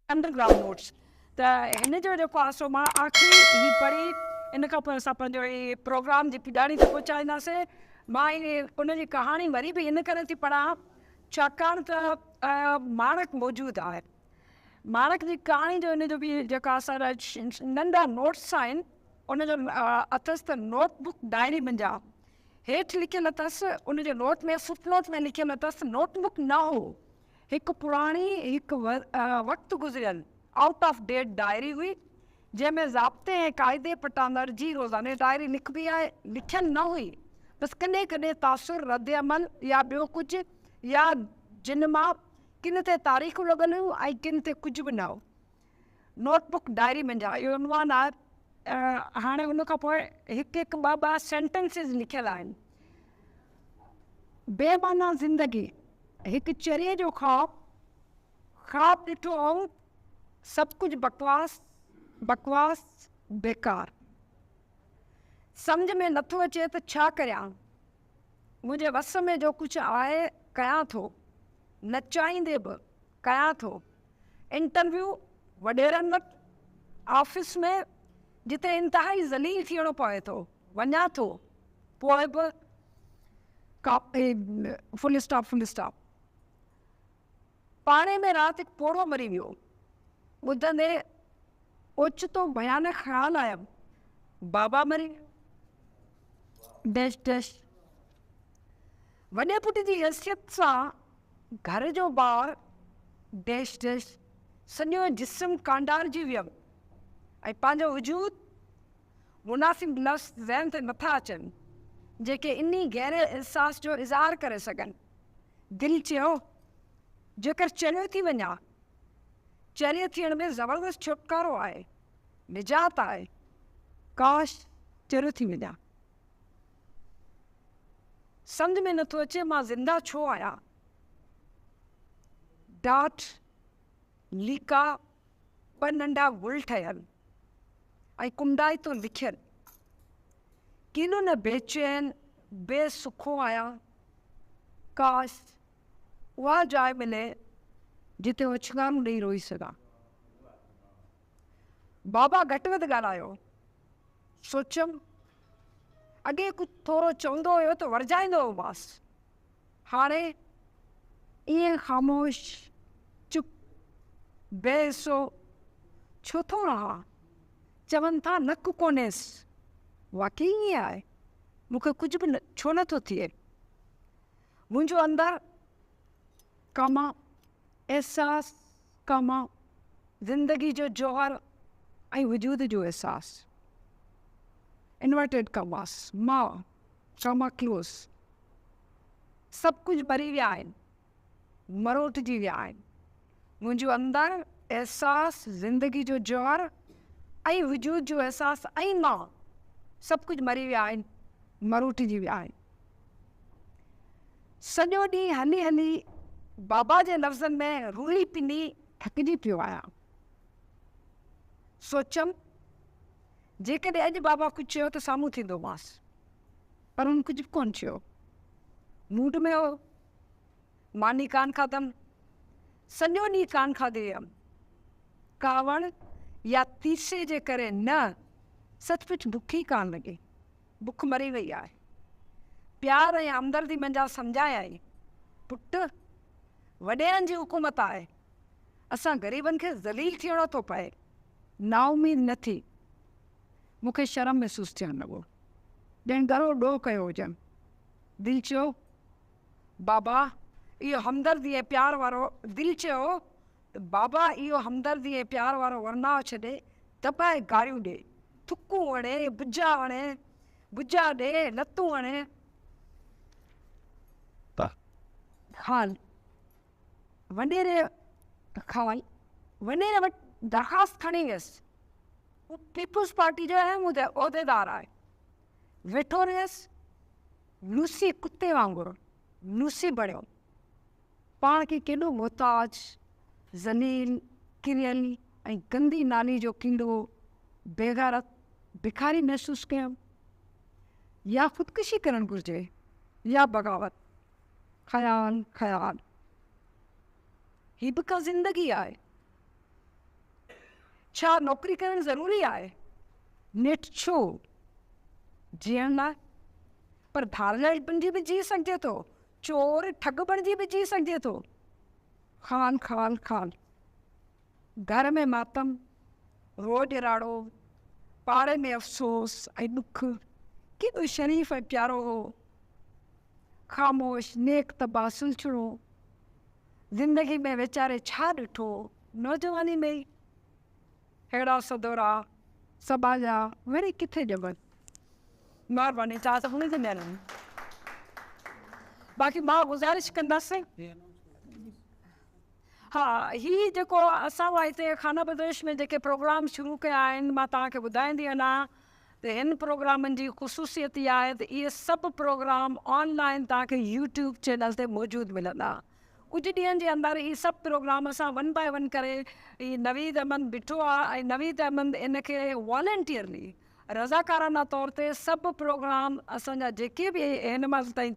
Underground notes त हिन जो जेको आहे सो मां आख़िरी ही पढ़ी इन खां पोइ असां पंहिंजो हीअ प्रोग्राम जी पिडारी ते पहुचाईंदासीं। मां इन उनजी कहाणी वरी बि इन करे थी पढ़ां छाकाणि त माणक मौजूदु आहे। माणक जी कहाणी जो इन जो बि जेका असांजा नंढा नोट्स आहिनि उनजो अथसि त नोटबुक डायरी मुंहिंजा हेठि लिखियलु अथसि। उनजे नोट में फुटनोट में लिखियलु अथसि नोटबुक न हो, हिकु पुराणी हिकु वक़्तु गुज़रियल आउट ऑफ डेट डायरी हुई जंहिंमें ज़ाब्ते ऐं क़ाइदे पटांदड़ जी रोज़ाने डायरी लिखबी आहे, लिखियलु न हुई, बसि कॾहिं कॾहिं तासुर रद्द अमल या ॿियो कुझु या जिन मां किन ते तारीख़ूं लॻल हुयूं ऐं किन ते कुझु बि न हो। नोटबुक डायरी मुंहिंजा इहो उनवान आहे। हाणे उन खां पोइ हिकु हिकु ॿ सेंटेंसिस लिखियलु आहिनि। बेमाना ज़िंदगी हिकु चरिये जो ख़्वाब ॾिठो ऐं सभु कुझु बकवास बेकार। सम्झ में नथो अचे त छा करियां, मुंहिंजे वस में जो कुझु आहे कयां थो, न चाहींदे बि कयां थो। इंटरव्यू वॾेरनि वटि, ऑफिस में जिते इंतिहाई ज़लील थियणो पवे थो वञा थो, पोइ बि फुल स्टॉप। पाणे में राति हिकु पोड़ो मरी वियो, ॿुधंदे ओचितो भयानक ख़्यालु आयो, बाबा मरी वियो। वॾे पुट जी हैसियत सां घर जो ॿार सॼो जिस्म कांडारजी वियमि ऐं पंहिंजो वजूद मुनासिब लफ़्ज़ ज़हन ते नथा अचनि जेके इन्ही गहरे एहसास जो इज़हार करे सघनि। दिलि चयो जेकर चरियो थी वञा, चरियो थियण में ज़बरदस्त छुटकारो आहे, निजात आहे, काश चरियो थी वञा। सम्झ में नथो अचे मां ज़िंदा छो आहियां। डाट लीका ॿ नंढा गुल ठहियल ऐं कुंडाई तो लिखियलु, किनो न बेचैन बेसुखो आहियां, काश उहा जाइ मिले जिते उछंगारूं ॾेई रोई सघां। बाबा घटि वधि ॻाल्हायो, सोचियमि अॻे कुझु थोरो चवंदो हुयो त वरजाईंदो हुआसि, हाणे ईअं ख़ामोश चुप बेहिसो छो थो रहां। चवनि था नक कोन्हेसि, वाक़ई ईअं आहे, मूंखे कुझु बि छो नथो थिए। मुंहिंजो अंदरि कामा एहसास, कामा ज़िंदगी जो जौहर ऐं वजूद जो एहसास। इन्वर्टेड कमास, मां कामा क्लोज़। सभु कुझु मरी विया आहिनि, मरोटजी विया आहिनि। मुंहिंजो अंदरि एहसास, ज़िंदगी जो जौहर ऐं वजूद जो एहसास ऐं मां सभु कुझु मरी विया आहिनि, मरोटजी विया आहिनि। सॼो ॾींहुं हली हली बाबा जे लफ़्ज़नि में रुली पिनी थकिजी पियो आहियां। सोचियमि जेकॾहिं अॼु बाबा कुझु चयो त साम्हूं थींदोमांसि, पर हुन कुझु बि कोन चयो। मूड में हो, मानी कान खाधमि, सॼो ॾींहुं कान खाधी हुयमि। कावड़ या तीसे जे करे न, सचमुच बुख ई कान लॻी, बुख मरी वई आहे। प्यार ऐं हमदर्दी मुंहिंजा सम्झायई, पुटु वॾेरनि जी हुकूमत आहे, असां ग़रीबनि खे ज़लील थियणो थो पए, नाउमीद न थी। मूंखे शर्म महसूसु थियणु लॻो, ॼण घणो ॾोह कयो हुजनि। दिलि चयो बाबा इहो हमदर्दी ऐं प्यार वारो, दिलि चयो बाबा इहो हमदर्दी ऐं प्यार वारो वर्नाव छॾे दॿाए गारियूं ॾे, थुकूं हणे, बुजा ॾे, लतूं हणे। ख़ान वॾेरे वटि दरख़्वास्त खणी वियसि। हू पीपुल्स पार्टी जो अहम उहिदेदार आहे। वेठो रहियसि, लूसी कुते वांगुरु लूसी बणियो, पाण खे केॾो मोहताज, ज़लील, किरियल ऐं गंदी नाली जो कीड़ो, बेग़ैरत, भिखारी महसूसु कयमि। या ख़ुदकुशी करणु घुरिजे या बग़ावत। ख़याल हीअ बि का ज़िंदगी आहे। छा नौकरी करणु ज़रूरी आहे? नेठ छो जीअण लाइ? पर धारलाइट बणिजी बि जी सघिजे थो, चोर ठग बणिजी बि जी सघिजे थो। खान खान खान, घर में मातम, रोज राड़ो, पाड़े में अफ़सोस ऐं दुख। केॾो शरीफ़ ऐं प्यारो हो, ख़ामोश नेक तबा सुलझणो। ज़िंदगी में वीचारे छा ॾिठो, नौजवानी में ई अहिड़ा सदोरा सबाजा वरी किथे ॼमनि। महिरबानी चाह त हुन ते महिरबानी। बाक़ी मां गुज़ारिश कंदसि, हा, ही जेको असां हिते खाना बदोश में जेके प्रोग्राम शुरू कया आहिनि, मां तव्हांखे ॿुधाईंदी वञा त हिन प्रोग्रामनि जी ख़ुशूसियत इहा आहे त इहे सभु प्रोग्राम ऑनलाइन तव्हांखे यूट्यूब चैनल ते मौजूदु मिलंदा। कुझु ॾींहंनि जे अंदरि इहे सभु प्रोग्राम असां 1 बाय 1 करे ही नवीद अहमद बीठो आहे, ऐं नवीद अहमद इनखे वॉलंटियरली रज़ाकाराना तौर ते सभु प्रोग्राम असांजा जेके बि हिन महिल ताईं